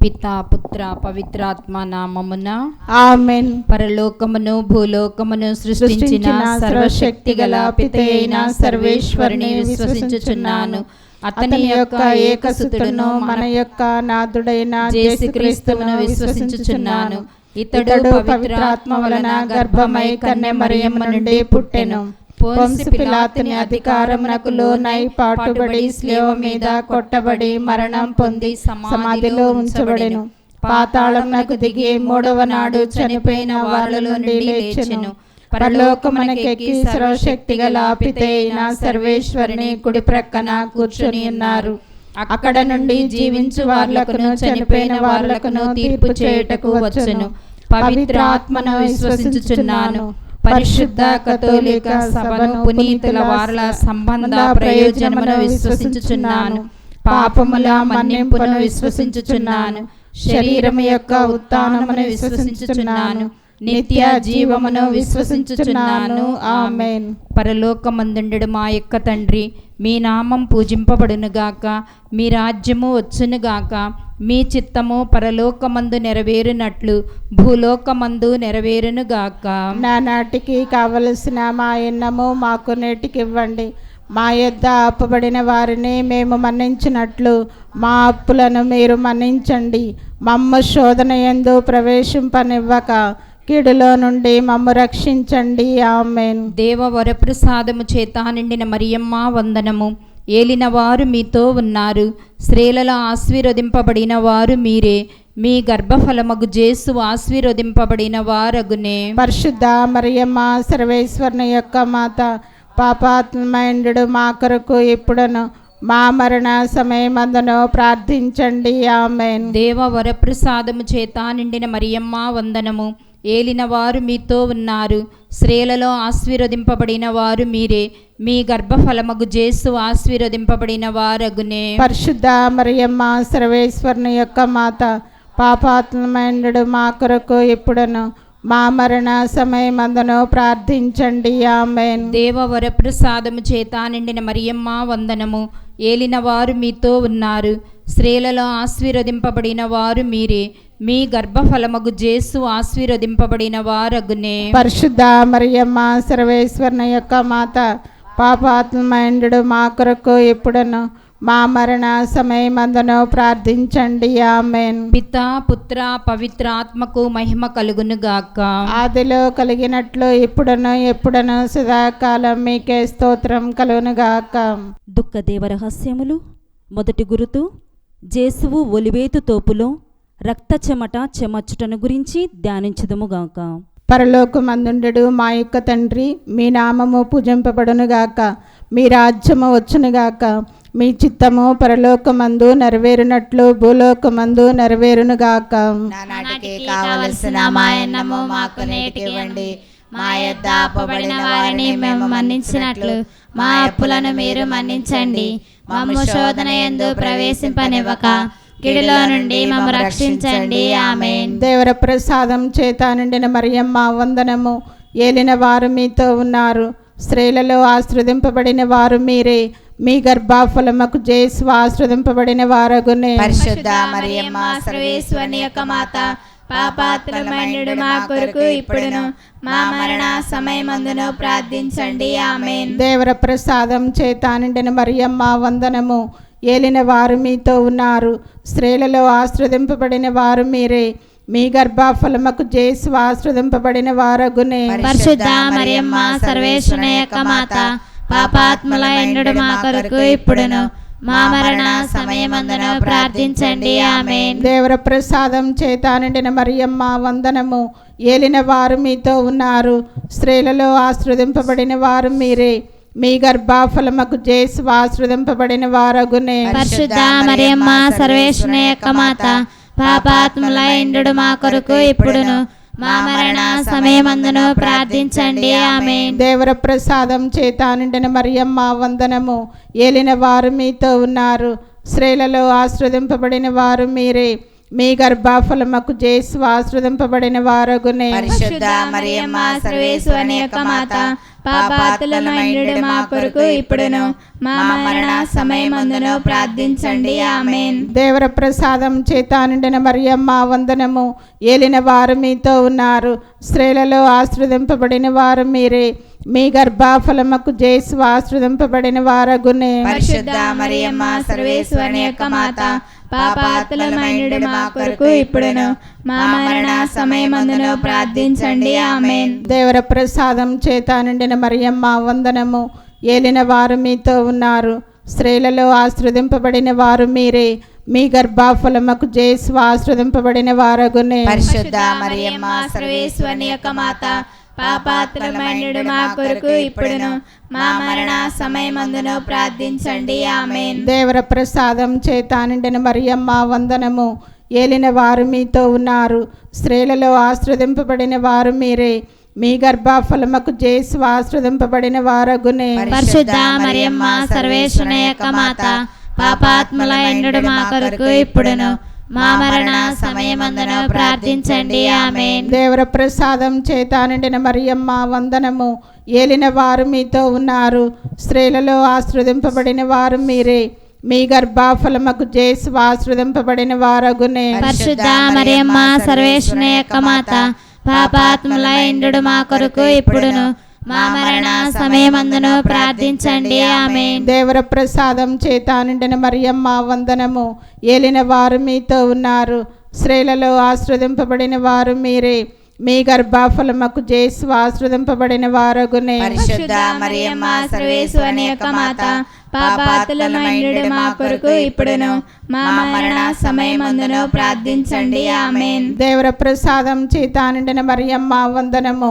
పితా పుత్ర పవిత్రాత్మ నామమున ఆమేన్. పరలోకమును భూలోకమును సృష్టించిన సర్వశక్తి గల పితయైన సర్వేశ్వరుని విశ్వసించుచున్నాను. అతని యొక్క ఏకసుతుడును మన యొక్క నాథుడైన యేసుక్రీస్తును విశ్వసించుచున్నాను. ఇతడు పవిత్రాత్మ వలన గర్భమై కన్య మరియమ్మ నుండి పుట్టెను. పొంసి పిలాతుని అధికారమునకు లోనై పాటుబడి శిలువ మీద కొట్టబడి మరణం పొంది సమాధిలో ఉంచబడెను. పాతాళమునకు దిగి మూడవ నాడు చనిపోయిన వారిలో నుండి లేచెను. పరలోకమునకెక్కి సర్వశక్తి గల పితయైన సర్వేశ్వరుని కుడి ప్రక్కన కూర్చొని ఉన్నారు. అక్కడ నుండి జీవించు వార్లకును చనిపోయిన వార్లకును తీర్పు చేయుటకు వచ్చెను. పవిత్రాత్మను విశ్వసించుచున్నాను. పరిశుద్ధ కథోలిక సభను పునీతుల వారల సంబంధ ప్రయోజనమును విశ్వసించుచున్నాను. పాపముల మన్నింపును విశ్వసించుచున్నాను. శరీరము యొక్క ఉత్థానమును విశ్వసించుచున్నాను. నిత్య జీవమును విశ్వసించుచున్నాను. ఆమేన్. పరలోకమందుండు మా యొక్క తండ్రి, మీ నామం పూజింపబడునుగాక, మీ రాజ్యము వచ్చునుగాక, మీ చిత్తము పరలోకమందు నెరవేరునట్లు భూలోకమందు నెరవేరునుగాక. నానాటికి కావలసిన మా అన్నము మాకు నేటికి ఇవ్వండి. మా యొద్ద అప్పుబడిన వారిని మేము మన్నించినట్లు మా అప్పులను మీరు మన్నించండి. మమ్ము శోధన యందు ప్రవేశింపనివ్వక కీడులో నుండి మమ్ము రక్షించండి. ఆమేన్. దేవ వరప్రసాదము చేత నిండిన మరియమ్మ వందనము. ఏలిన వారు మీతో ఉన్నారు. స్త్రీలలో ఆశీర్వదింపబడిన వారు మీరే. మీ గర్భఫలమగు జేసు ఆశీర్వదింపబడిన వారగునే. పరిశుద్ధ మరియమ్మ సర్వేశ్వరుని యొక్క మాత, పాపాత్మైండు మా కొరకు ఇప్పుడును మా మరణ సమయమందును ప్రార్థించండి. ఆమేన్. దేవ వరప్రసాదము చేత నిండిన మరియమ్మ వందనము. ఏలిన వారు మీతో ఉన్నారు. స్త్రీలలో ఆశీర్వదింపబడిన వారు మీరే. మీ గర్భఫలమగు జేసు ఆశీర్వదింపబడిన వారగునే. పరిశుద్ధ మరియమ్మ సర్వేశ్వరుని యొక్క మాత, పాపాత్మైండు మా కొరకు ఇప్పుడును మా మరణ సమయమందును ప్రార్థించండి. ఆమేన్. దేవ వరప్రసాదము చేత నిండిన మరియమ్మ వందనము. ఏలిన వారు మీతో ఉన్నారు. స్త్రీలలో ఆశీర్వదింపబడిన వారు మీరే. మీ గర్భఫలమగు జేసు ఆశీర్వదింపబడిన వారగునే. పరిశుద్ధ మరియమ్మ సర్వేశ్వరుని యొక్క మాత, పాపాత్మైండు మా కొరకు ఇప్పుడును మా మరణ సమయమందును ప్రార్థించండి. ఆమేన్. పితా పుత్ర పవిత్రాత్మకు మహిమ కలుగునుగాక. ఆదిలో కలిగినట్లు ఇప్పుడును ఎప్పుడును సదాకాలం మీకే స్తోత్రం కలుగునుగాక. దుఃఖదేవ రహస్యములు. మొదటి గురుతు, జేసువు ఒలివేతు తోపులో రక్త చెమట చెమచ్చుటను గురించి ధ్యానించుదుముగాక. పరలోకమందుండు మా యొక్క తండ్రి, మీ నామము పూజింపబడునుగాక, మీ రాజ్యము వచ్చునుగాక, మీ చిత్తము పరలోకమందు నెరవేరునట్లు భూలోకమందు నెరవేరునుగాక. నానాటికి కావలసిన మా అన్నము మాకు నేటికి ఇవ్వండి. మా యొద్ద అప్పుబడిన వారిని మేము మన్నించినట్లు మా అప్పులను మీరు మన్నించండి. మమ్ము శోధన యందు ప్రవేశింపనివ్వక కీడులో నుండి మమ్ము రక్షించండి. ఆమేన్. దేవర ప్రసాదం చేత నిండిన మరియమ్మ వందనము. ఏలిన వారు మీతో ఉన్నారు. స్త్రీలలో ఆశీర్వదింపబడిన వారు మీరే. మీ గర్భఫలముకు జేసు ఆశీర్వదింపబడిన వారగునే. పరిశుద్ధ మరియమ్మ సర్వేశ్వరుని యొక్క మాత, పాపాత్ములమైనడు మా కొరకు ఇప్పుడును మా మరణ సమయమందును ప్రార్థించండి. ఆమేన్. దేవర ప్రసాదం చేత నిండిన మరియమ్మ వందనము. ఏలిన వారు మీతో ఉన్నారు. స్త్రీలలో ఆశీర్వదింపబడిన వారు మీరే. మీ గర్భఫలముకు జేసు ఆశీర్వదింపబడిన వారగునే. పరిశుద్ధ మరియమ్మ సర్వేశ్వరుని యొక్క మాత, పాపాత్ములైనడు మా కొరకు ఇప్పుడును మా మరణ సమయమందును ప్రార్థించండి. ఆమేన్. దేవర ప్రసాదం చేత నిండిన మరియమ్మ వందనము. ఏలిన వారు మీతో ఉన్నారు. స్త్రీలలో ఆశీర్వదింపబడిన వారు మీరే. మీ గర్భఫలముకు జేసు ఆశీర్వదింపబడిన వారగునే. పరిశుద్ధ మరియమ్మ సర్వేశ్వరుని యొక్క మాత, పాపాత్ములైనడు మా కొరకు ఇప్పుడును మా మరణ సమయమందును ప్రార్థించండి. ఆమేన్. దేవర ప్రసాదం చేత నిండిన మరియమ్మ వందనము. ఏలిన వారు మీతో ఉన్నారు. స్త్రీలలో ఆశీర్వదింపబడిన వారు మీరే. మీ గర్భఫలముకు యేసు ఆశీర్వదింపబడిన వారగునే. పరిశుద్ధ మరియమ్మ సర్వేశ్వరుని యొక్క మాత, పాపాత్ములమైనడు మా కొరకు ఇప్పుడును మా మరణ సమయమందును ప్రార్థించండి. ఆమేన్. దేవర ప్రసాదం చేత నిండిన మరియమ్మ వందనము. ఏలిన వారు మీతో ఉన్నారు, స్త్రీలలో ఆశీర్వదింపబడిన వారు మీరే. మీ గర్భఫలముకు యేసు ఆశీర్వదింపబడిన వారగునే. పరిశుద్ధ మరియమ్మ సర్వేశ్వరుని యొక్క మాత, పాపాత్ములమైనడు మా కొరకు ఇప్పుడును మా మరణ సమయమందును ప్రార్థించండి. ఆమేన్. దేవర ప్రసాదం చేత నిండిన మరియమ్మ వందనము. ఏలిన వారు మీతో ఉన్నారు, స్త్రీలలో ఆశీర్వదింపబడిన వారు మీరే. మీ గర్భఫలముకు యేసు ఆశీర్వదింపబడిన వారగునే. పరిశుద్ధ మరియమ్మ సర్వేశ్వరుని యొక్క మాత, పాపాత్ములమైనడు మా కొరకు ఇప్పుడును మా మరణ సమయమందును ప్రార్థించండి. ఆమేన్. దేవర ప్రసాదం చేత నిండిన మరియమ్మ వందనము. ఏలిన వారు మీతో ఉన్నారు, స్త్రీలలో ఆశీర్వదింపబడిన వారు మీరే. మీ గర్భఫలముకు యేసు ఆశీర్వదింపబడిన వారగునే. పరిశుద్ధ మరియమ్మ సర్వేశ్వరుని యొక్క మాత, పాపాత్ములైనడు మా కొరకు ఇప్పుడును మా మరణ సమయమందును ప్రార్థించండి. ఆమేన్. దేవర ప్రసాదం చేత నిండిన మరియమ్మ వందనము. ఏలిన వారు మీతో ఉన్నారు, స్త్రీలలో ఆశీర్వదింపబడిన వారు మీరే. మీ గర్భఫలముకు యేసు ఆశీర్వదింపబడిన వారగునే. పరిశుద్ధ మరియమ్మ సర్వేశ్వరుని యొక్క మాత, పాపాత్ములైనడు మా కొరకు ఇప్పుడును మా మరణ సమయమందును ప్రార్థించండి. ఆమేన్. దేవర ప్రసాదం చేత నిండిన మరియమ్మ వందనము. ఏలిన వారు మీతో ఉన్నారు, స్త్రీలలో ఆశీర్వదింపబడిన వారు మీరే. మీ గర్భఫలముకు యేసు ఆశీర్వదింపబడిన వారగునే. పరిశుద్ధ మరియమ్మ సర్వేశ్వరుని యొక్క మాత, పాపాత్ములమైనడు మా కొరకు ఇప్పుడును మా మరణ సమయమందును ప్రార్థించండి. ఆమేన్. దేవర ప్రసాదం చేత నిండిన మరియమ్మ వందనము.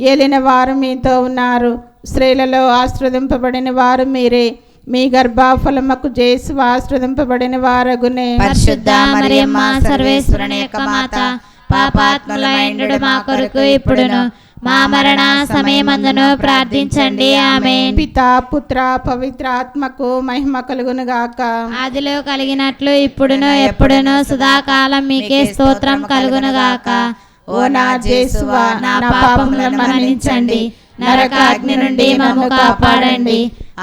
ఏలిన వారు మీతో ఉన్నారు, స్త్రీలలో ఆశీర్వదింపబడిన వారు మీరే. మీ గర్భఫలముకు యేసు ఆశీర్వదింపబడిన వారగునే. పరిశుద్ధ మరియమ్మ సర్వేశ్వరుని యొక్క మాత, పాపాత్ములైనడు మా కొరకు ఇప్పుడును మా మరణ సమయమందును ప్రార్థించండి. ఆమేన్. పితా పుత్ర పవిత్రాత్మకు మహిమ కలుగును గాక. ఆదిలో కలిగినట్లు ఇప్పుడును ఎప్పుడును సదాకాలం మీకే స్తోత్రం కలుగును గాక. ఓ నా యేసువా, నా పాపములను మన్నించండి, నరకాగ్ని నుండి మమ్ము కాపాడండి,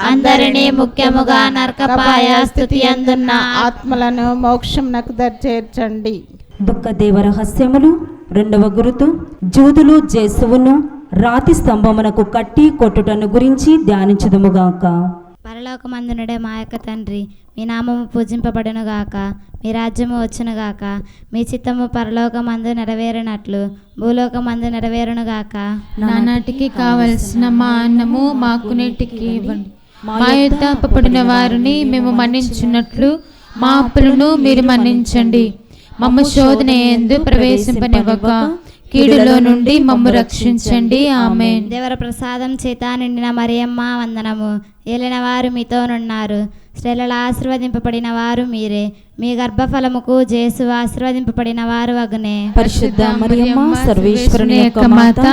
అందరినీ ముఖ్యముగా నరకపాయ స్థితి అందున్న ఆత్మలను మోక్షమునకు చేర్చండి. దుఃఖ దేవ రహస్యములు. రెండవ గురుతు, జూదులు యేసువును రాతి స్తంభమునకు కట్టి కొట్టుటను గురించి ధ్యానించుదుముగాక. పరలోకమందునుడే మా యొక్క తండ్రి, మీ నామము పూజింపబడునుగాక, మీ రాజ్యము వచ్చునుగాక, మీ చిత్తము పరలోకమందు నెరవేరినట్లు భూలోకమందు నెరవేరునుగాక. నానాటికి కావలసిన మా అన్నము మాకు నేటికి ఇవ్వండి. మా యొద్ద అప్పపడిన వారిని మేము మన్నించున్నట్లు మా అప్పులను మీరు మన్నించండి. మమ్ము శోధన యందు ప్రవేశింపనివ్వక కీడులో నుండి మమ్ము రక్షించండి. ఆమేన్. దేవర ప్రసాదం చేత నిండిన మరియమ్మ వందనము. ఏలిన వారు మీతోనున్నారు, స్త్రీలలో ఆశీర్వదింపబడిన వారు మీరే. మీ గర్భఫలముకు యేసు ఆశీర్వదింపబడిన వారు అగునే. పరిశుద్ధ మరియమ్మ సర్వేశ్వరుని యొక్క మాత,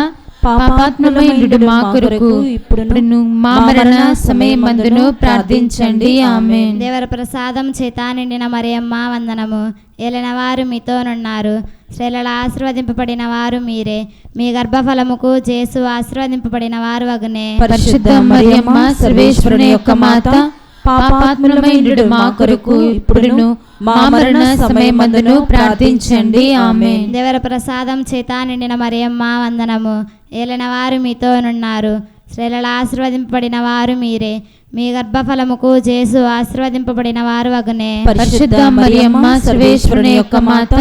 పాపాత్ములమైనడు మా కొరకు ఇప్పుడును మా మరణ సమయమందును ప్రార్థించండి. ఆమేన్. దేవర ప్రసాదం చేత నిండిన మరియమ్మ వందనము. ఏలిన వారు మీతోనున్నారు, స్త్రీలలో ఆశీర్వదింపబడిన వారు మీరే. మీ గర్భఫలముకు యేసు ఆశీర్వదింపబడిన వారు అగునే. పరిశుద్ధ మరియమ్మ సర్వేశ్వరుని యొక్క మాత, పాపాత్ములమైనడు మా కొరకు ఇప్పుడును మా మరణ సమయమందును ప్రార్థించండి. ఆమేన్. దేవర ప్రసాదం చేత నిండిన మరియమ్మ వందనము. ఏలిన వారు మీతోనున్నారు, స్త్రీలలో ఆశీర్వదింపబడిన వారు మీరే. మీ గర్భఫలముకు యేసు ఆశీర్వదింపబడిన వారు అగునే. పరిశుద్ధ మరియమ్మ సర్వేశ్వరుని యొక్క మాత,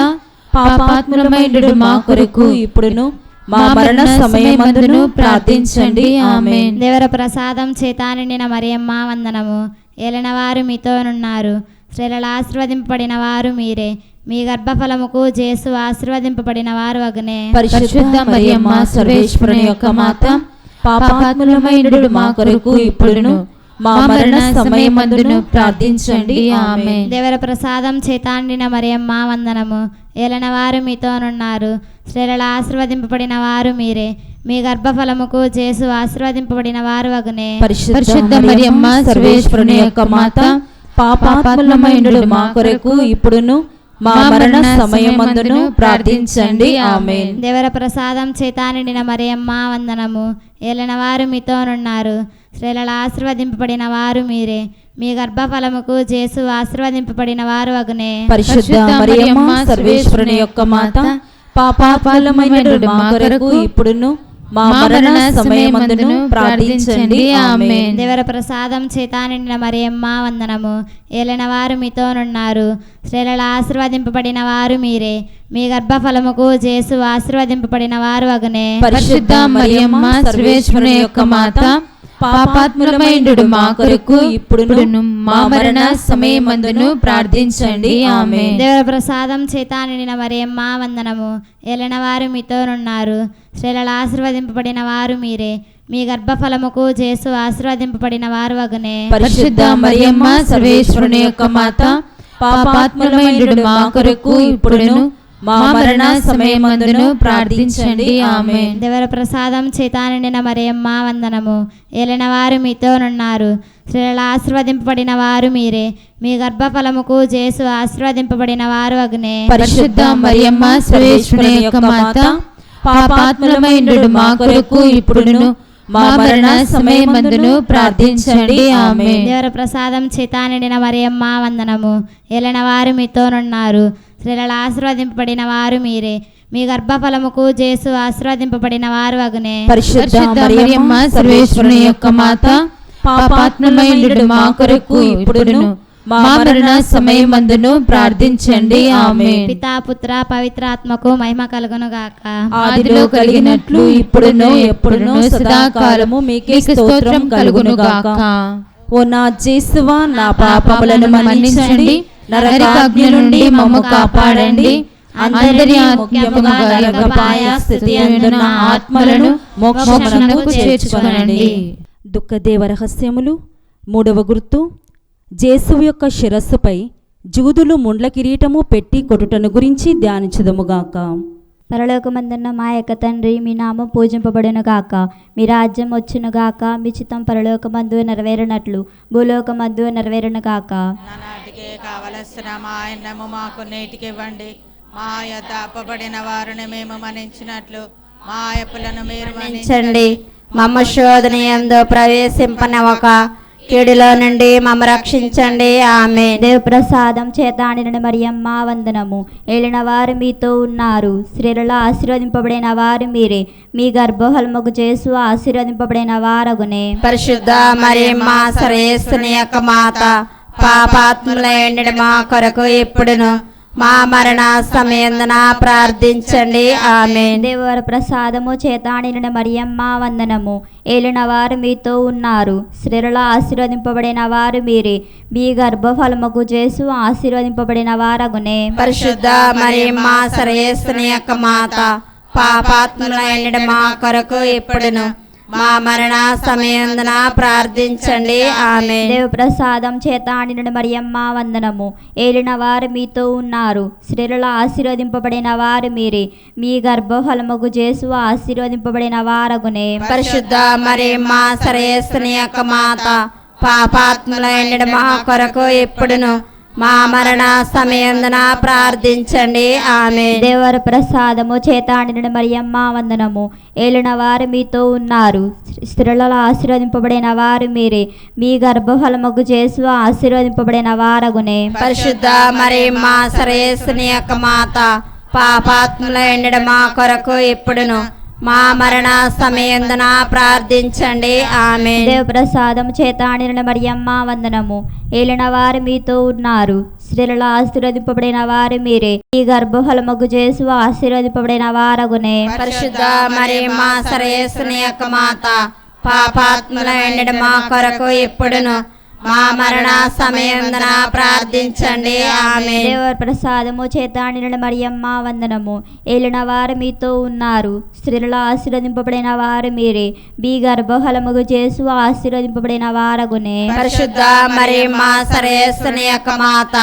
పాపాత్ములమైనడు మా కొరకు ఇప్పుడును మా మరణ సమయమందును ప్రార్థించండి. ఆమేన్. దేవర ప్రసాదం చేత నిండిన మరియమ్మ వందనము. ఏలిన వారు మీతోనున్నారు, స్త్రీలలో ఆశీర్వదింపబడిన వారు మీరే. మీ గర్భఫలముకు యేసు ఆశీర్వదింపబడిన వారు అగునే. పరిశుద్ధ మరియమ్మ సర్వేశ్వరుని యొక్క మాత, పాపాత్ములమైనడు మా కొరకు ఇప్పుడును మా మరణ సమయమందును ప్రార్థించండి. ఆమేన్. దేవర ప్రసాదం చేత నిండిన మరియమ్మ వందనము. ఏలిన వారు మీతోనున్నారు, స్త్రీలలో ఆశీర్వదింపబడిన వారు మీరే. మీ గర్భఫలముకు యేసు ఆశీర్వదింపబడిన వారు అగునే. పరిశుద్ధ మరియమ్మ సర్వేశ్వరుని యొక్క మాత, పాపాత్ములమైనడు మా కొరకు ఇప్పుడును మా మరణ సమయమందును ప్రార్థించండి. ఆమేన్. దేవర ప్రసాదం చేత నిండిన మరియమ్మ వందనము. ఏలిన వారు మీతోనున్నారు. స్త్రీలలో ఆశీర్వదింపబడిన వారు మీరే. మీ గర్భఫలముకు జేసు ఆశీర్వదింపబడిన వారు అగునే. పరిశుద్ధ మరియమ్మ సర్వేశ్వరుని యొక్క మాత, పాపాత్ములమైన మా కొరకు ఇప్పుడును మా మరణ సమయమందును ప్రార్థించండి. ఆమేన్. దేవర ప్రసాదం చేత నిండిన మరియమ్మ వందనము. ఏలిన వారు మీతోనున్నారు. స్త్రీలలో ఆశీర్వదింపబడిన వారు మీరే. మీ గర్భఫలముకు జేసు ఆశీర్వదింపబడిన వారు అగునే. పరిశుద్ధ మరియమ్మ సర్వేశ్వరుని యొక్క మాత, పాపాత్ములమైనడు మా కొరకు ఇప్పుడును మా మరణ సమయమందును ప్రార్థించండి. ఆమేన్. దేవర ప్రసాదం చేత నిండిన మరియమ్మ వందనము. ఏలిన వారు మీతోనున్నారు. స్త్రీలలో ఆశీర్వదింపబడిన వారు మీరే. మీ గర్భఫలముకు జేసు ఆశీర్వదింపబడిన వారు అగునే. పరిశుద్ధ మరియమ్మ సర్వేశ్వరుని యొక్క మాత, పాపాత్ములమైనడు మా కొరకు ఇప్పుడును మా మరణ సమయమందును ప్రార్థించండి. ఆమేన్. దేవర ప్రసాదం చేత నిండిన మరియమ్మ వందనము. ఏలిన వారు మీతోనున్నారు. స్త్రీలలో ఆశీర్వదింపబడిన వారు మీరే. మీ గర్భఫలముకు జేసు ఆశీర్వదింపబడిన వారు అగునే. పరిశుద్ధ మరియమ్మ సర్వేశ్వరుని యొక్క మాత, పాపాత్ములమైనడు మా కొరకు ఇప్పుడును మా మరణ సమయమందును ప్రార్థించండి. ఆమేన్. దేవర ప్రసాదం చేత నిండిన మరియమ్మ వందనము. ఏలిన వారు మీతోనున్నారు. స్త్రీలలో ఆశీర్వదింపబడిన వారు మీరే. మీ గర్భఫలముకు జేసు ఆశీర్వదింపబడిన వారు అగునే. పరిశుద్ధ మరియమ్మ సర్వేశ్వరుని యొక్క మాత, పాపాత్ములమైనడు మా కొరకు ఇప్పుడును మా మరణ సమయమందును ప్రార్థించండి. ఆమేన్. పితా పుత్ర పవిత్రాత్మకు మహిమ కలుగును గాక. ఆదిలో కలిగినట్లు ఇప్పుడును ఎప్పుడును సదాకాలము మీకే స్తోత్రం కలుగును గాక. ఓ నా జేసువా, నా పాపములను మన్నించండి, నరకాగ్ని నుండి మమ్ము కాపాడండి. అందరి ముఖ్యముగా నరకపాయ స్థితి అందున ఆత్మలను మోక్షమునకు చేర్చుకొనండి. దుఃఖదేవ రహస్యములు. 3వ గుర్తు, జేసువు యొక్క శిరస్సుపై జూదులు ముండ్ల కిరీటము పెట్టి కొట్టుటను గురించి ధ్యానించుదముగాక. పరలోకమందున్న మా యొక్క తండ్రి, మీ నామం పూజింపబడును గాక. మీ రాజ్యం వచ్చును గాక. మీ చిత్తం పరలోకమందు నెరవేరినట్లు భూలోకమందు నెరవేరును గాక. నానాటికి కావలసిన మా అన్నము మాకు నేటికి ఇవ్వండి. మా యొద్ద అప్పబడిన వారిని మేము మన్నించినట్లు మా అప్పులను మీరు మన్నించండి. మమ్మ శోధన యందు ప్రవేశింపనివ్వక కీడులో నుండి మమ్మ రక్షించండి. ఆమేన్. దేవ ప్రసాదం చేత నిండిన మరియమ్మ వందనము. ఏలిన వారు మీతో ఉన్నారు. స్త్రీలలో ఆశీర్వదింపబడిన వారు మీరే. మీ గర్భఫలముకు జేసు ఆశీర్వదింపబడిన వారగునే. పరిశుద్ధ మరియమ్మ సర్వేశ్వరుని యొక్క మాత, పాపాత్ములైన మా కొరకు ఇప్పుడును మా మరణ సమయందున ప్రార్థించండి. ఆమేన్. దేవర ప్రసాదము చేత నిండిన మరియమ్మ వందనము. ఏలిన వారు మీతో ఉన్నారు. స్త్రీలలో ఆశీర్వదింపబడిన వారు మీరే. మీ గర్భఫలముకు జేసు ఆశీర్వదింపబడిన వారగునే. పరిశుద్ధ మరియమ్మ సర్వేశ్వరుని యొక్క మాత, పాపాత్ములైన మా కొరకు ఇప్పుడును మా మరణ సమయందున ప్రార్థించండి. ఆమేన్. దేవ ప్రసాదం చేత నిండిన మరియమ్మ వందనము. ఏలిన వారు మీతో ఉన్నారు. స్త్రీలలో ఆశీర్వదింపబడిన వారు మీరే. మీ గర్భఫలముకు జేసు ఆశీర్వదింపబడిన వారగునే. పరిశుద్ధ మరియమ్మ సర్వేశ్వరుని యొక్క మాత, పాపాత్ములైన మా కొరకు ఇప్పుడును మా మరణ సమయందున ప్రార్థించండి. ఆమేన్. దేవర ప్రసాదము చేత నిండిన మరియమ్మ వందనము. ఏలిన వారు మీతో ఉన్నారు. స్త్రీలలో ఆశీర్వదింపబడిన వారు మీరే. మీ గర్భఫలముకు జేసు ఆశీర్వదింపబడిన వారగునే. పరిశుద్ధ మరియమ్మ సర్వేశ్వరుని యొక్క మాత, పాపాత్ములైన మా కొరకు ఇప్పుడును మా మరణ సమయందున ప్రార్థించండి. ఆమేన్. దేవ ప్రసాదము చేత నిండిన మరియమ్మ వందనము. ఏలిన వారు మీతో ఉన్నారు. స్త్రీలలో ఆశీర్వదింపబడిన వారు మీరే. ఈ గర్భఫలముకు జేసు ఆశీర్వదింపబడిన వారగునే. పరిశుద్ధ మరియమ్మ సర్వేశ్వరుని యొక్క మాత, పాపాత్ములైన మా కొరకు ఇప్పుడును మా మరణ సమయందున ప్రార్థించండి. ఆమేన్. దేవ ప్రసాదము చేత నిండిన మరియమ్మ వందనము. ఏలిన వారు మీతో ఉన్నారు. స్త్రీలలో ఆశీర్వదింపబడిన వారు మీరే. మీ గర్భఫలముకు జేసు ఆశీర్వదింపబడిన వారగునే. పరిశుద్ధ మరియమ్మ సర్వేశ్వరుని యొక్క మాత,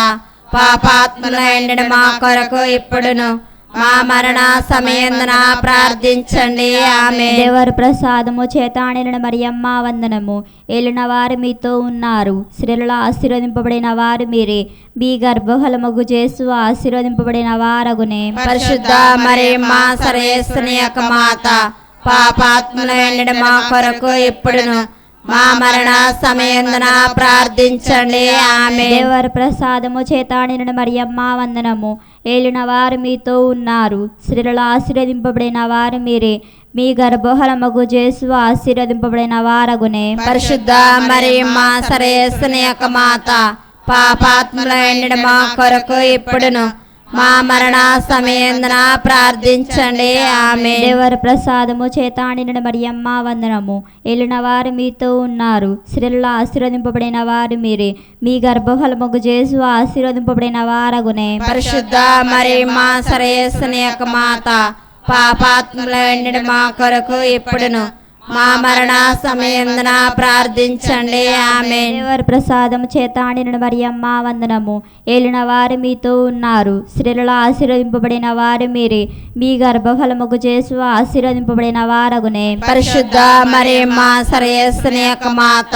పాపాత్ములైన మా కొరకు ఇప్పుడును మా మరణ సమయందున ప్రార్థించండి. ఆమేన్. దేవర ప్రసాదము చేత నిండిన మరియమ్మ వందనము. ఏలిన వారు మీతో ఉన్నారు, స్త్రీలలో ఆశీర్వదింపబడిన వారు మీరే, మీ గర్భఫలమగు యేసు ఆశీర్వదింపబడిన వారగునే. పరిశుద్ధ మరియమ్మ సర్వేశ్వరుని యొక్క మాత, పాపాత్ముల ఎండిన మా కొరకు ఇప్పుడును మా మరణ సమయందున ప్రార్థించండి. ఆమేన్. దేవర ప్రసాదము చేత నిండిన మరియమ్మ వందనము. ఏలిన వారు మీతో ఉన్నారు, స్త్రీలలో ఆశీర్వదింపబడిన వారు మీరే, మీ గర్భఫలమగు యేసు ఆశీర్వదింపబడిన వారగునే. పరిశుద్ధ మరియమ్మ సర్వేశ్వరుని యొక్క మాత, పాపాత్ముల ఎండిన మా కొరకు ఇప్పుడును మా మరణ సమయందున ప్రార్థించండి. ఆమేన్. దేవర ప్రసాదము చేత నిండిన మరియమ్మ వందనము. ఏలిన వారు మీతో ఉన్నారు, స్త్రీలలో ఆశీర్వదింపబడిన వారు మీరే, మీ గర్భఫలమగు యేసు ఆశీర్వదింపబడిన వారగునే. పరిశుద్ధ మరియమ్మ సర్వేశ్వరుని యొక్క మాత, పాపాత్ముల ఎండిన మా కొరకు ఇప్పుడును మా మరణ సమయందున ప్రార్థించండి. ఆమేన్. దేవర ప్రసాదము చేత నిండిన మరియమ్మ వందనము. ఏలిన వారు మీతో ఉన్నారు, స్త్రీలలో ఆశీర్వదింపబడిన వారు మీరే, మీ గర్భఫలమగు యేసు ఆశీర్వదింపబడిన వారగునే. పరిశుద్ధ మరియమ్మ సర్వేశ్వరుని యొక్క మాత,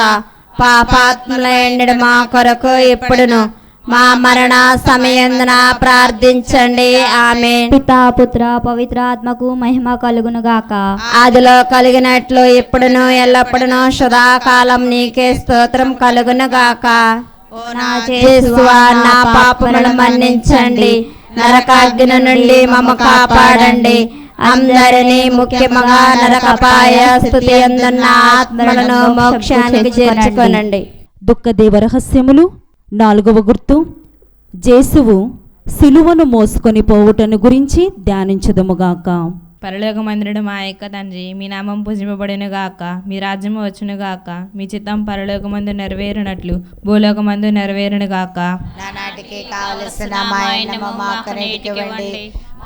పాపాత్ముల ఎండిన మా కొరకు ఇప్పుడును మా మరణ సమయందున ప్రార్థించండి. ఆమేన్. పితా పుత్ర పవిత్రాత్మకు మహిమ కలుగును గాక. ఆదిలో కలిగినట్లు ఇప్పుడును ఎల్లప్పుడును సదాకాలం నీకే స్తోత్రం కలుగును గాక. నా యేసువా, నా పాపములను మన్నించండి, నరకాగ్ని నుండి మమ్మ కాపాడండి, అందరినీ ముఖ్యముగా నరకపాయ స్థితి అందున్న ఆత్మలను మోక్షానికి చేర్చుకొనండి. దుఃఖదేవ రహస్యములు. 4వ గుర్తు, జేసువు సిలువను మోసుకొని పోవుటను గురించి ధ్యానించదముగాక. పరలోకమందుడు మా యొక్క తండ్రి, మీ నామం పూజింపబడిన గాక, మీ రాజ్యము వచ్చును గాక, మీ చిత్తం పరలోకమందు నెరవేరునట్లు భూలోకమందు నెరవేరును గాక. నానాటికి కావలసిన మా అన్నము మాకు నేటికి ఇవ్వండి.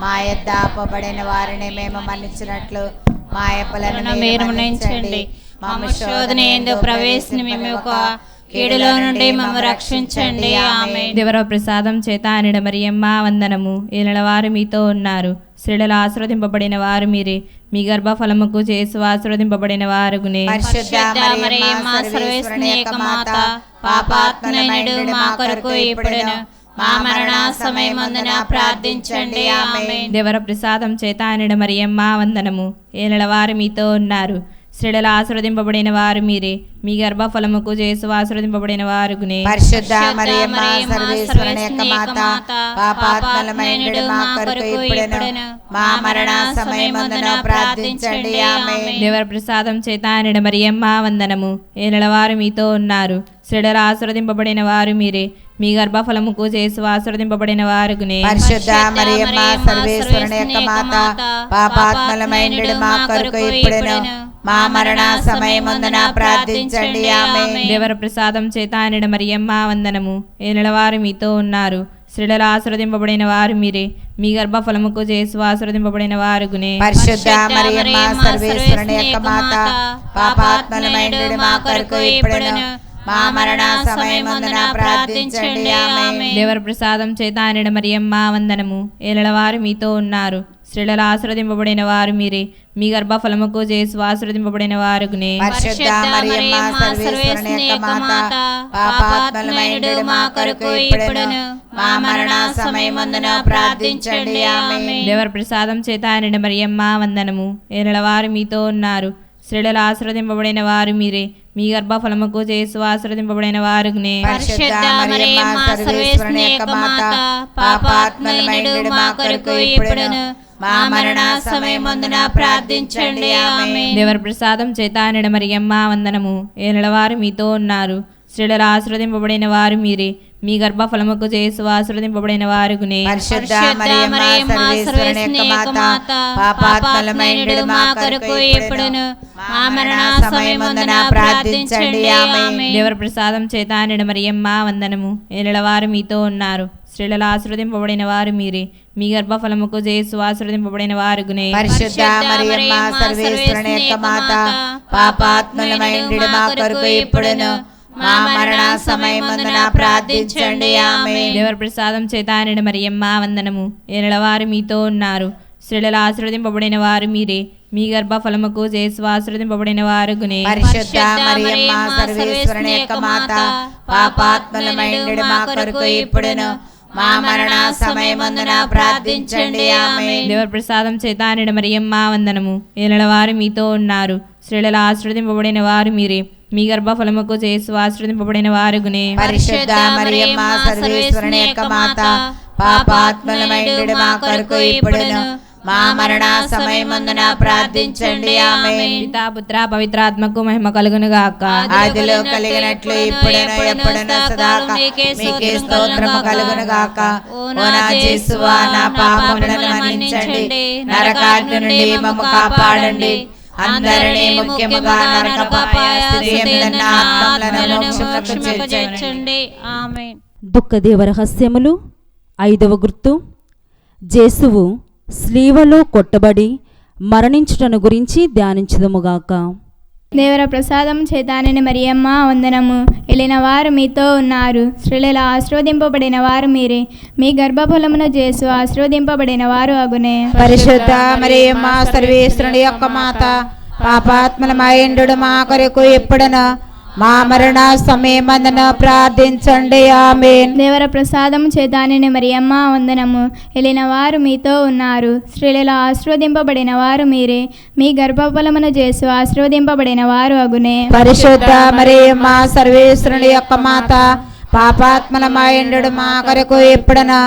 మా యొద్ద అప్పబడిన వారిని మేము మన్నించినట్లు మా అప్పులను మీరు మన్నించండి. మా శోధన యందు ప్రవేశింపక కీడులో నుండి మమ్ము రక్షించండి. ఆమేన్. దేవర ప్రసాదం చేత నిండిన మరియమ్మ వందనము. ఏలిన వారు మీతో ఉన్నారు, స్త్రీలలో ఆశీర్వదింపబడిన వారు మీరే, మీ గర్భఫలముకు యేసు ఆశీర్వదింపబడిన వారగునే. పరిశుద్ధ మరియమ్మ సర్వేశ్వరుని యొక్క మాత, పాపాత్ములైన మా కొరకు ఇప్పుడును మా మరణ సమయమందున ప్రార్థించండి. ఆమేన్. దేవర ప్రసాదం చేత నిండిన మరియమ్మ వందనము. ఏలిన వారు మీతో ఉన్నారు, స్త్రీలలో ఆశీర్వదింపబడిన వారు మీరే, మీ గర్భఫలముకు యేసు ఆశీర్వదింపబడిన వారగునే. పరిశుద్ధ మరియమ్మ సర్వేశ్వరుని యొక్క మాత, పాపాత్ములైన మా కొరకు ఇప్పుడును మా మరణ సమయమందున ప్రార్థించండి. ఆమేన్. దేవర ప్రసాదం చేత నిండిన మరియమ్మ వందనము. ఏలిన వారు మీతో ఉన్నారు, స్త్రీలలో ఆశీర్వదింపబడిన వారు మీరే, మీ గర్భఫలముకు యేసు ఆశీర్వదింపబడిన వారగునే. పరిశుద్ధ మరియమ్మ సర్వేశ్వరుని యొక్క మాత, పాపాత్ములైన మా కొరకు ఇప్పుడును మా మరణ సమయమందున ప్రార్థించండి. ఆమేన్. దేవర ప్రసాదం చేత నిండిన మరియమ్మ వందనము. ఏలిన వారు మీతో ఉన్నారు, స్త్రీలలో ఆశీర్వదింపబడిన వారు మీరే, మీ గర్భఫలముకు యేసు ఆశీర్వదింపబడిన వారగునే. పరిశుద్ధ మరియమ్మ సర్వేశ్వరుని యొక్క మాత, పాపాత్ములైన మా కొరకు ఇప్పుడును మా మరణ సమయమందున ప్రార్థించండి. ఆమేన్. దేవర ప్రసాదం చేత నిండిన మరియమ్మ వందనము. ఏలిన వారు మీతో ఉన్నారు, స్త్రీలలో ఆశీర్వదింపబడిన వారు మీరే, మీ గర్భఫలముకు యేసు ఆశీర్వదింపబడిన వారగునే. పరిశుద్ధ మరియమ్మ సర్వేశ్వరుని యొక్క మాత, పాపాత్ములైన మా కొరకు ఇప్పుడును మా మరణ సమయమందున ప్రార్థించండి. ఆమేన్. దేవర ప్రసాదం చేత నిండిన మరియమ్మ వందనము. ఏలిన వారు మీతో ఉన్నారు, స్త్రీలలో ఆశీర్వదింపబడిన వారు మీరే, మీ గర్భఫలముకు యేసు ఆశీర్వదింపబడిన వారగునే. పరిశుద్ధ మరియమ్మ సర్వేశ్వరుని యొక్క మాత, పాపాత్ములైన మా కొరకు ఇప్పుడును మా మరణ సమయమందున ప్రార్థించండి. ఆమేన్. దేవర ప్రసాదం చేత నిండిన మరియమ్మ వందనము. ఏలిన వారు మీతో ఉన్నారు, స్త్రీలలో ఆశీర్వదింపబడిన వారు మీరే, మీ గర్భఫలముకు యేసు ఆశీర్వదింపబడిన వారగునే. పరిశుద్ధ మరియమ్మ సర్వేశ్వరుని యొక్క మాత, పాపాత్ములైన మా కొరకు ఇప్పుడును మా మరణ సమయమందున ప్రార్థించండి. ఆమేన్. దేవర ప్రసాదం చేత నిండిన మరియమ్మ వందనము. ఏలిన వారు మీతో ఉన్నారు, స్త్రీలలో ఆశీర్వదింపబడిన వారు మీరే, మీ గర్భఫలముకు యేసు ఆశీర్వదింపబడిన వారగునే. పరిశుద్ధ మరియమ్మ సర్వేశ్వరుని యొక్క మాత, పాపాత్ములైన మా కొరకు ఇప్పుడును మా మరణ సమయమందున ప్రార్థించండి. ఆమేన్. దేవర ప్రసాదం చేత నిండిన మరియమ్మ వందనము. ఏలవారు మీతో ఉన్నారు, స్త్రీలలో ఆశీర్వదింపబడిన వారు మీరే, మీ గర్భఫలముకు యేసు ఆశీర్వదింపబడిన వారుగునే. పరిశుద్ధ మరియమ్మ సర్వేశ్వరుని యొక్క మాత, పాపాత్ములమైండు మా కొరకు ఇప్పుడును మా మరణ సమయమందున ప్రార్థించండి. ఆమేన్. దేవర ప్రసాదం చేత నిండిన మరియమ్మ వందనము. ఏలవారు మీతో ఉన్నారు, స్త్రీలలో ఆశీర్వదింపబడిన వారు మీరే, మీ గర్భఫలముకు యేసు ఆశీర్వదింపబడిన వారుగునే. పరిశుద్ధ మరియమ్మ సర్వేశ్వరుని యొక్క మాత, పాపాత్ములమైండు మా కొరకు ఇప్పుడును మా మరణ సమయమందున ప్రార్థించండి. ఆమేన్. పితా పుత్ర పవిత్రాత్మకు మహిమ కలుగును గాక. ఆదిలో కలిగినట్లు ఇప్పుడును ఎప్పుడును సదాకాలం మీకే స్తోత్రము కలుగును గాక. ఓ నా యేసువా, నా పాపములను మన్నించండి, నరకాగ్ని నుండి మమ్ము కాపాడండి, అందరినీ ముఖ్యముగా నరకపాయ స్థితియందున్న ఆత్మలను మోక్షమునకు చేర్చండి. ఆమేన్. దుఃఖదేవ రహస్యములు. 5వ గుర్తు, జేసువు స్లీవలో కొట్టబడి మరణించుటను గురించి ధ్యానించుదుముగాక. దేవర ప్రసాదం చేతానని మరియమ్మ వందనము. ఎలిన వారు మీతో ఉన్నారు, స్త్రీలలో ఆశీర్వదింపబడిన వారు మీరే, మీ గర్భఫలమున యేసు ఆశీర్వదింపబడిన వారు అగునే. పరిశుద్ధ మరియమ్మ సర్వేశ్వరుని యొక్క మాత, పాపాత్ములమైండు మా కొరకు ఇప్పుడును మా మరణ సమయమందున ప్రార్థించండి. ఆమేన్. దేవర ప్రసాదం చేతానని మరియమ్మ వందనము. ఎలిన వారు మీతో ఉన్నారు, స్త్రీలలో ఆశీర్వదింపబడిన వారు మీరే, మీ గర్భఫలమున యేసు ఆశీర్వదింపబడిన వారు అగునే. పరిశుద్ధ మరియమ్మ సర్వేశ్వరుని యొక్క మాత, పాపాత్ములమైండు మా కొరకు ఇప్పుడును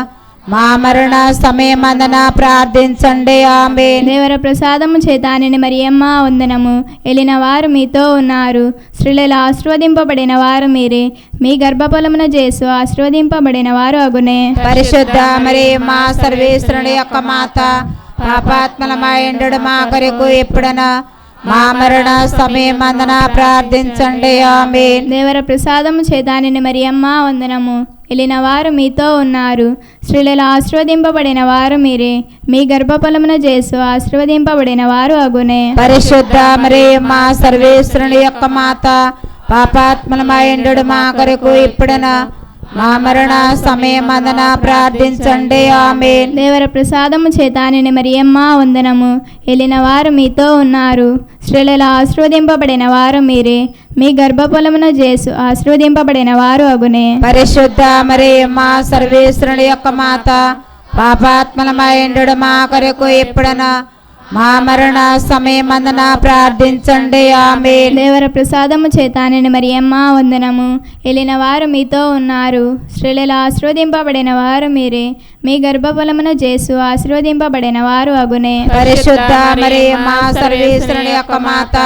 మా మరణ సమయమందున ప్రార్థించండి. ఆమేన్. దేవర ప్రసాదము చేతానని మరియమ్మ వందనము. ఎలిన వారు మీతో ఉన్నారు, స్త్రీలలో ఆశీర్వదింపబడిన వారు మీరే, మీ గర్భఫలమున యేసు ఆశీర్వదింపబడిన వారు అగునే. పరిశుద్ధ మరియమ్మ సర్వేశ్వరుని యొక్క మాత, పాపాత్ములమైండు మా కొరకు ఇప్పుడును మా మరణ సమయమందున ప్రార్థించండి. ఆమేన్. దేవర ప్రసాదము చేతానని మరియమ్మ వందనము. ఎలిన వారు మీతో ఉన్నారు, స్త్రీలలో ఆశీర్వదింపబడిన వారు మీరే, మీ గర్భఫలమున యేసు ఆశీర్వదింపబడిన వారు అగునే. పరిశుద్ధ మరియమ్మ సర్వేశ్వరుని యొక్క మాత, పాపాత్ములమైండు మా కొరకు ఇప్పుడును మా మరణ సమయమందున ప్రార్థించండి. ఆమేన్. దేవర ప్రసాదము చేతానని మరియమ్మ వందనము. ఎలిన వారు మీతో ఉన్నారు, స్త్రీలలో ఆశీర్వదింపబడిన వారు మీరే, మీ గర్భఫలమున యేసు ఆశీర్వదింపబడిన వారు అగునే. పరిశుద్ధ మరియమ్మ సర్వేశ్వరుని యొక్క మాత, పాపాత్ములమైండు మా కొరకు ఇప్పుడును మా మరణ సమయమందున ప్రార్థించండి. ఆమేన్. దేవర ప్రసాదము చేతానని మరియమ్మ వందనము. ఎలిన వారు మీతో ఉన్నారు, స్త్రీలలో ఆశీర్వదింపబడిన వారు మీరే, మీ గర్భఫలమున యేసు ఆశీర్వదింపబడిన వారు అగునే. పరిశుద్ధ మరియమ్మ సర్వేశ్వరుని యొక్క మాత,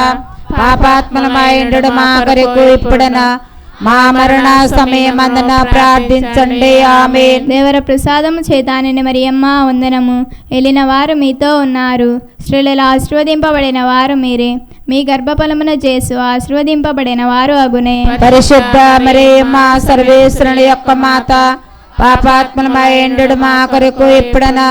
పాపాత్ములమైండు మా కొరకు ఇప్పుడును మా మరణ సమయమందున ప్రార్థించండి. ఆమేన్. దేవర ప్రసాదము చేతానని మరియమ్మ వందనము. ఎలిన వారు మీతో ఉన్నారు, స్త్రీలలో ఆశీర్వదింపబడిన వారు మీరే, మీ గర్భఫలమున యేసు ఆశీర్వదింపబడిన వారు అగునే. పరిశుద్ధ మరియమ్మ సర్వేశ్వరుని యొక్క మాత, పాపాత్ములమైండు మా కొరకు ఇప్పుడును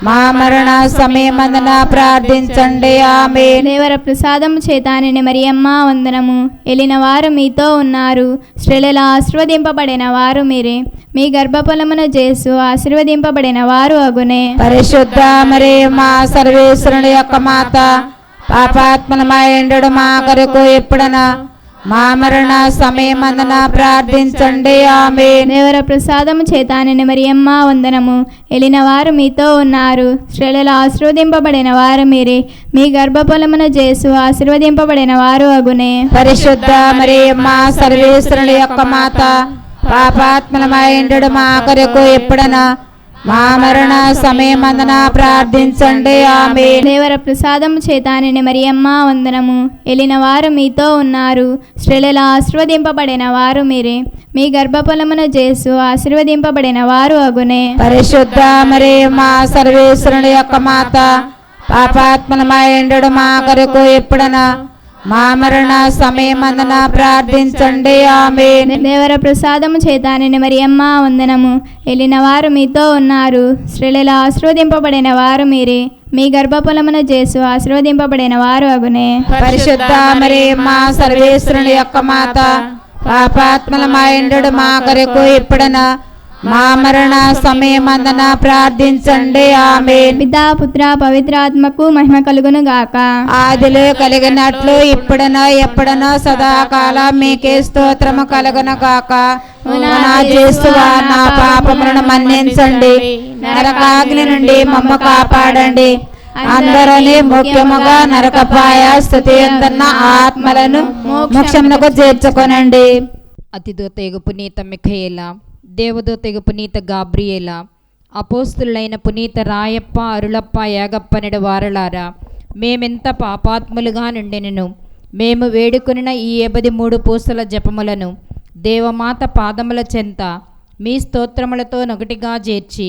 మా మరణ సమయమందున ప్రార్థించండి. ఆమేన్. దేవర ప్రసాదము చేతానని మరియమ్మ వందనము. ఎలిన వారు మీతో ఉన్నారు, స్త్రీలలో ఆశీర్వదింపబడిన వారు మీరే, మీ గర్భఫలమున యేసు ఆశీర్వదింపబడిన వారు అగునే. పరిశుద్ధ మరియమ్మ సర్వేశ్వరుని యొక్క మాత, పాపాత్ములమైండు మా కొరకు ఇప్పుడును మా మరణ సమయమందున ప్రార్థించండి. ఆమేన్. దేవర ప్రసాదము చేతానని మరియమ్మ వందనము. ఎలిన వారు మీతో ఉన్నారు, స్త్రీలలో ఆశీర్వదింపబడిన వారు మీరే, మీ గర్భఫలమున యేసు ఆశీర్వదింపబడిన వారు అగునే. పరిశుద్ధ మరియమ్మ సర్వేశ్వరుని యొక్క మాత, పాపాత్ములమైండు మా కొరకు ఇప్పుడును మా మరణ సమయమందున ప్రార్థించండి. ఆమేన్. దేవర ప్రసాదము చేతానని మరియమ్మ వందనము. ఎలిన వారు మీతో ఉన్నారు, స్త్రీలలో ఆశీర్వదింపబడిన వారు మీరే, మీ గర్భఫలమున యేసు ఆశీర్వదింపబడిన వారు అగునే. పరిశుద్ధ మరియమ్మ సర్వేశ్వరుని యొక్క మాత, పాపాత్ములమైండు మా కొరకు ఇప్పుడును మా మరణ సమయమందున ప్రార్థించండి. ఆమేన్. దేవర ప్రసాదము చేతానని మరియమ్మ వందనము. ఎలిన వారు మీతో ఉన్నారు, స్త్రీలలో ఆశీర్వదింపబడిన వారు మీరే, మీ గర్భఫలమున యేసు ఆశీర్వదింపబడిన వారు అగునే. పరిశుద్ధ మరియమ్మ సర్వేశ్వరుని యొక్క మాత, పాపాత్మలమైండు మా కొరకు ఇప్పుడును మా మరణ సమయమందున ప్రార్థించండి. ఆమేన్. పితా పుత్ర పవిత్రాత్మకు మహిమ కలుగును గాక. ఆదిలో కలిగినట్లు ఇప్పుడును ఎప్పుడును సదాకాలం మీకే స్తోత్రము కలుగును గాక. నా యేసువా నా పాపములను మన్నించండి, నరకాగ్ని నుండి మమ్ము కాపాడండి, అందరినీ ముఖ్యముగా నరకపాయ స్థుతి అందున్న ఆత్మలను మోక్షమునకు చేర్చుకొనండి. అతిదూతయగు పునీత మిఖయేల, దేవదూతయగు పునీత గాబ్రియేల, అపోస్తులైన పునీత రాయప్ప, అరుళప్ప, యాగప్పనెడు వారలారా, మేమెంత పాపాత్ములుగా నుండినను మేము వేడుకొనిన ఈ 83 పూసల జపములను దేవమాత పాదముల చెంత మీ స్తోత్రములతో నొకటిగా చేర్చి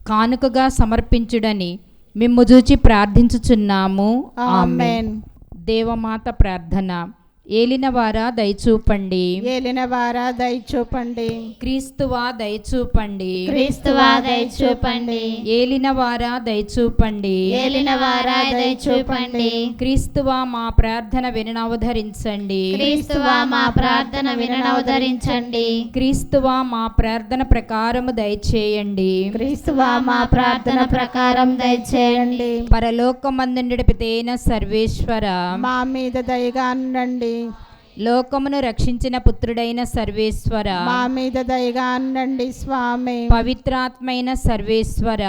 కానుకగా సమర్పించుడని మిమ్ము చూచి ప్రార్థించుచున్నాము. ఆమేన్. దేవమాత ప్రార్థన. ఏలినవారా దయచూపండి, ఏలినవారా దయచూపండి, క్రీస్తువా దయచూపండి, క్రీస్తువా దయచూపండి, ఏలినవారా దయచూపండి, ఏలినవారా దయచూపండి, క్రీస్తువా మా ప్రార్థన వినవధరించండి, క్రీస్తువా మా ప్రార్థన వినవధరించండి, క్రీస్తువా మా ప్రార్థన ప్రకారము దయచేయండి, క్రీస్తువా మా ప్రార్థన ప్రకారం దయచేయండి. పరలోకమందుండుట పితైన సర్వేశ్వర, మా మీద దయగా ఉండండి. లోకమును రక్షించిన పుత్రుడైన సర్వేశ్వర, మా మీద దయగా ఉండండి స్వామి. పవిత్రాత్మైన సర్వేశ్వర,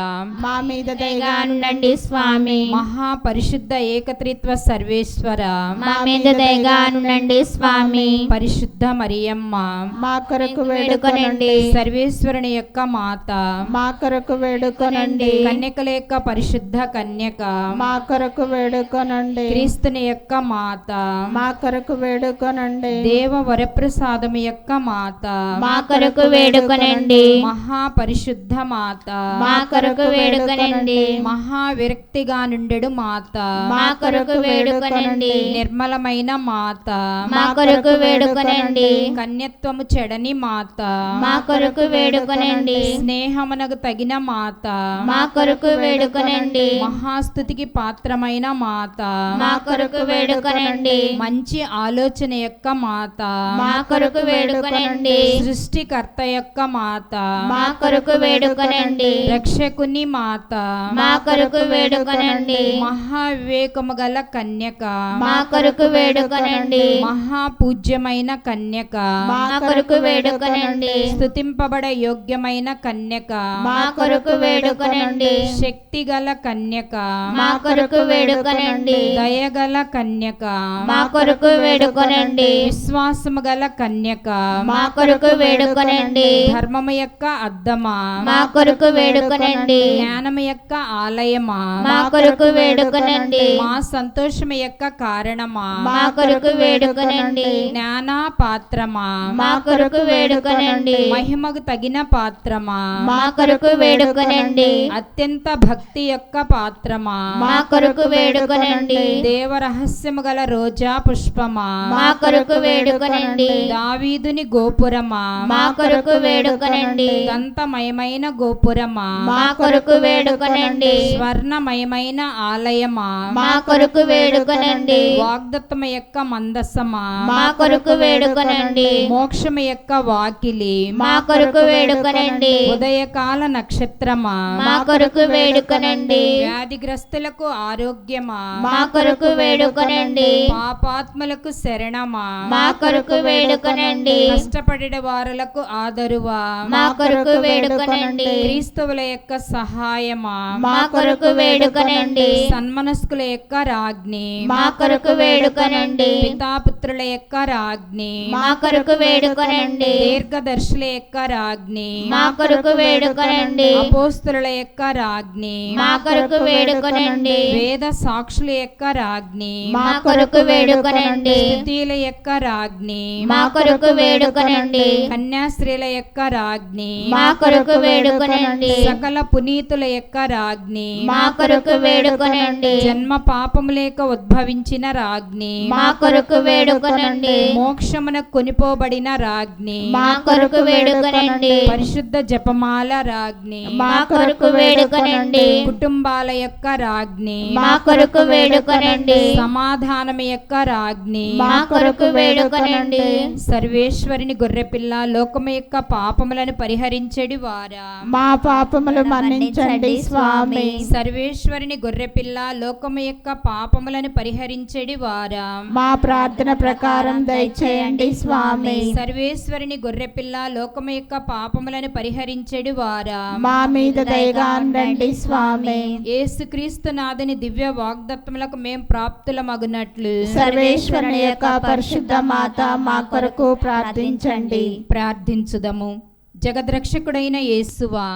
మా మీద దయగా దయగా ఉండండి స్వామి. మహాపరిశుద్ధ ఏకత్రిత్వ సర్వేశ్వర, మా మీద దయగా ఉండండి స్వామి. పరిశుద్ధ మరియమ్మ, మా కొరకు వేడుకొనండి. సర్వేశ్వరుని యొక్క మాత, మా కొరకు వేడుకొనండి. కన్యకల యొక్క పరిశుద్ధ కన్యక, మా కొరకు వేడుకొనండి. క్రీస్తుని యొక్క మాత, మా కొరకు వేడుకొనండి. దేవ వరప్రసాదము యొక్క మాత, మా కొరకు వేడుకొనండి. మహాపరిశుద్ధ మాత, మా కొరకు వేడుకొనండి. మహావిరక్తిగా నుండెడు మాత, మా కొరకు వేడుకొనండి. నిర్మలమైన మాత, మా కొరకు వేడుకొనండి. కన్యత్వము చెడని మాత, మా కొరకు వేడుకొనండి. స్నేహమునకు తగిన మాత, మా కొరకు వేడుకొనండి. మహాస్తుతికి పాత్రమైన మాత, మా కొరకు వేడుకొనండి. మంచి ఆలోచన యొక్క మాత, మా కొరకు వేడుకొనండి. సృష్టికర్త యొక్క మాత, మా కొరకు వేడుకొనండి. రక్షకుని మాత, మా కొరకు వేడుకొనండి. మహావివేకము గల కన్యక, మా కొరకు వేడుకొనండి. మహాపూజ్యమైన కన్యక, మా కొరకు వేడుకొనండి. స్తుతింపబడ యోగ్యమైన కన్యక, మా కొరకు వేడుకొనండి. శక్తి గల కన్యక, మా కొరకు వేడుకొనండి. దయగల కన్యక, మా కొరకు వేడుకొనండి. విశ్వాసము గల కన్యక, మా కొరకు వేడుకొనండి. ధర్మము యొక్క అద్దమా, మా కొరకు వేడుకొనండి. జ్ఞానము యొక్క ఆలయమా, మా కొరకు వేడుకొనండి. మా సంతోషము యొక్క కారణమా, మా కొరకు వేడుకొనండి. జ్ఞాన పాత్రమా, మా కొరకు వేడుకొనండి. మహిమకు తగిన పాత్రమా, మా కొరకు వేడుకొనండి. అత్యంత భక్తి యొక్క పాత్రమా, మా కొరకు వేడుకొనండి. దేవ రహస్యము గల రోజా పుష్పమా, మా కొరకు వేడుకొనండి. దావీదుని గోపురమా, మా కొరకు వేడుకొనండి. దంతమయమైన గోపురమా, మా కొరకు వేడుకొనండి. స్వర్ణమయమైన ఆలయమా, మా కొరకు వేడుకొనండి. వాగ్దత్తమ యొక్క మందసమా, మా కొరకు వేడుకొనండి. మోక్షము యొక్క వాకిలి, మా కొరకు వేడుకొనండి. ఉదయకాల నక్షత్రమా, మా కొరకు వేడుకొనండి. వ్యాధిగ్రస్తులకు ఆరోగ్యమా, మా కొరకు వేడుకొనండి. పాపాత్మలకు శరణమా, మా కొరకు వేడుకొనండి. కష్టపడిన వారులకు ఆదరువా, మా కొరకు వేడుకొనండి. క్రీస్తువుల యొక్క సహాయమా, మా కొరకు వేడుకొనండి. సన్మనస్కుల యొక్క రాజ్ఞి, మా కొరకు వేడుకొనండి. పితాపుత్రుల యొక్క రాజ్ఞి, మా కొరకు వేడుకొనండి. దీర్ఘదర్శుల యొక్క రాజ్ఞి, మా కొరకు వేడుకొనండి. అపోస్తుల యొక్క రాజ్ఞి, మా కొరకు వేడుకొనండి. వేద సాక్షుల యొక్క రాజ్ఞి, మా కొరకు వేడుకొనండి. స్తుతిల యొక్క రాజ్ఞి, మా కొరకు వేడుకొనండి. కన్యాస్త్రీల యొక్క రాజ్ఞి, మా కొరకు వేడుకొనండి. సకల పునీతుల యొక్క రాజ్ఞి, మా కొరకు వేడుకొనండి. జన్మ పాపము లేక ఉద్భవించిన రాజ్ఞి, మా కొరకు వేడుకొనండి. మోక్షమున కొనిపోబడిన రాజ్ఞి, మా కొరకు వేడుకొనండి. పరిశుద్ధ జపమాల రాజ్ఞి, మా కొరకు వేడుకొనండి. కుటుంబాల యొక్క రాజ్ఞి, మా కొరకు వేడుకొనండి. సమాధానం యొక్క రాజ్ఞి, మా కొరకు కొరకు వేడుకొనండి. సర్వేశ్వరుని గొర్రెపిల్ల లోకము యొక్క పాపములను పరిహరించెడి వారా, మా పాపములు మన్నించండి స్వామి. సర్వేశ్వరుని గొర్రెపిల్ల లోకము యొక్క పాపములను పరిహరించెడి వారా, మా ప్రార్థన ప్రకారం దయచేయండి స్వామి. సర్వేశ్వరుని గొర్రెపిల్ల లోకము యొక్క పాపములను పరిహరించెడి వారా, మా మీద దయగా ఉండండి స్వామి. యేసుక్రీస్తు నాథుని దివ్య వాగ్దత్తములకు మేం ప్రాప్తులమగునట్లు సర్వేశ్వరుని యొక్క పరిశుద్ధ మాత మా కొరకు ప్రార్థించండి. ప్రార్థించుదము. జగద్రక్షకుడైన యేసువా,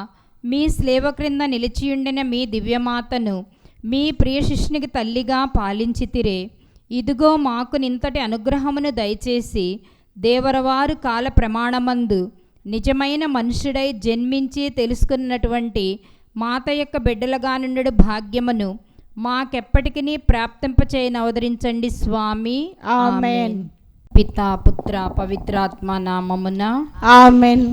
మీ స్లేవ క్రింద నిలిచియుండిన మీ దివ్యమాతను మీ ప్రియ శిష్యునికి తల్లిగా పాలించితిరే. ఇదిగో మాకు నింతటి అనుగ్రహమును దయచేసి దేవరవారు కాల ప్రమాణమందు నిజమైన మనుషుడై జన్మించి తెలుసుకున్నటువంటి మాత యొక్క బిడ్డలుగా నుండు భాగ్యమును మాకెప్పటికీ ప్రాప్తింపచేయని అవతరించండి స్వామి. ఆమేన్. పితా పుత్ర పవిత్రాత్మ నామమున ఆమేన్.